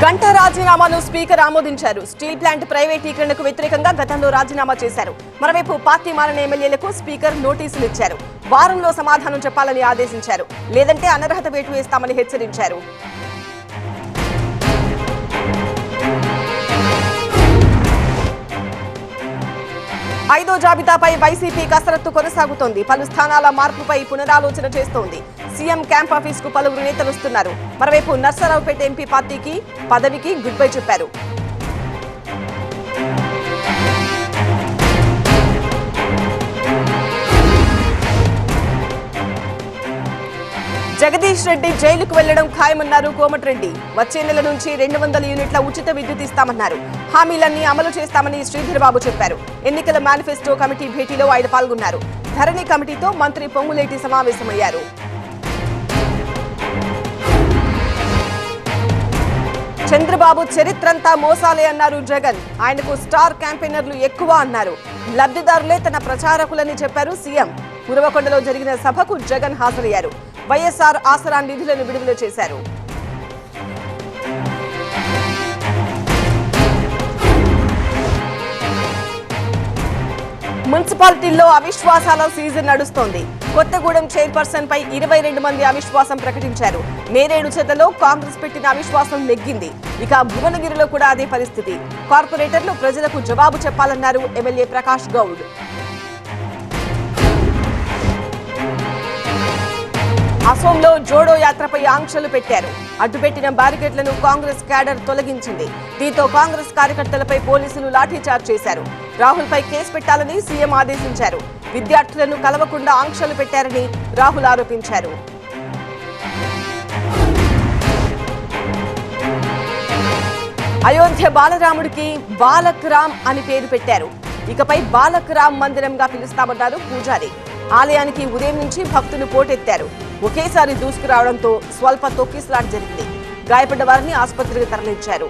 Ganta రాజీనామాను speaker ఆమోదించారు. Steel plant ప్రైవేటీకరణకు వ్యతిరేకంగా గతంలో రాజీనామా చేశారు. మరోవైపు పార్టీ మారిన ఎమ్మెల్యేలకు స్పీకర్ నోటీసులు ఇచ్చారు. వారంలో సమాధానం చెప్పాలని ఆదేశించారు. లేదంటే అనర్హత వేటు వేస్తామని హెచ్చరించారు. ఐదో జాబితాపై వైసీపీ కసరత్తు కొనసాగుతోంది. పలు స్థానాల మార్పుపై పునరాలోచన చేస్తోంది. సీఎం క్యాంప్ ఆఫీస్ కు పలువురు నేతలు వస్తున్నారు. మరోవైపు నర్సరావుపేట ఎంపీ పార్టీకి పదవికి గుడ్ బై చెప్పారు. జగదీష్ రెడ్డి జైలుకు వెళ్లడం ఖాయమన్నారు కోమటిరెడ్డి. వచ్చే నెల నుంచి 200 యూనిట్ల ఉచిత విద్యుత్ ఇస్తామన్నారు. హామీలన్నీ అమలు చేస్తామని శ్రీధర్బాబు చెప్పారు. ఎన్నికల మేనిఫెస్టో కమిటీ భేటీలో ఆయన పాల్గొన్నారు. ధరణి కమిటీతో మంత్రి పొంగులేటి సమావేశమయ్యారు. చంద్రబాబు చరిత్రంతా మోసాలే అన్నారు జగన్. ఆయనకు స్టార్ క్యాంపెయినర్లు ఎక్కువ అన్నారు. లబ్ధిదారులే తన ప్రచారకులని చెప్పారు సీఎం. ఉరవకొండలో జరిగిన సభకు జగన్ హాజరయ్యారు. వైఎస్ఆర్ ఆసరా నిధులను విడుదల చేశారు. మున్సిపాలిటీల్లో అవిశ్వాసాల సీజన్ నడుస్తోంది. కొత్తగూడెం చైర్పర్సన్ పై 22 మంది అవిశ్వాసం ప్రకటించారు. నేరేడు చెట్లలో కాంగ్రెస్ పెట్టిన అవిశ్వాసం నెగ్గింది. ఇక భువనగిరిలో కూడా అదే పరిస్థితి. కార్పొరేటర్లు ప్రజలకు జవాబు చెప్పాలన్నారు ఎమ్మెల్యే ప్రకాష్ గౌడ్. అసోంలో జోడో యాత్రపై ఆంక్షలు పెట్టారు. అడ్డుపెట్టిన బ్యారికేడ్లను కాంగ్రెస్ క్యాడర్ తొలగించింది. దీంతో కాంగ్రెస్ కార్యకర్తలపై పోలీసులు లాఠీచార్జ్ చేశారు. రాహుల్ పై కేసు పెట్టాలని సీఎం ఆదేశించారు. విద్యార్థులను కలవకుండా ఆంక్షలు పెట్టారని రాహుల్ ఆరోపించారు. అయోధ్య బాలరాముడికి బాలక్ రామ్ అని పేరు పెట్టారు. ఇకపై బాలక్ రామ్ మందిరంగా పిలుస్తామన్నారు పూజారి. ఆలయానికి ఉదయం నుంచి భక్తులు పోటెత్తారు. ఒకేసారి దూసుకురావడంతో స్వల్ప తొక్కిసలాట జరిగింది. గాయపడ్డ వారిని ఆసుపత్రికి తరలించారు.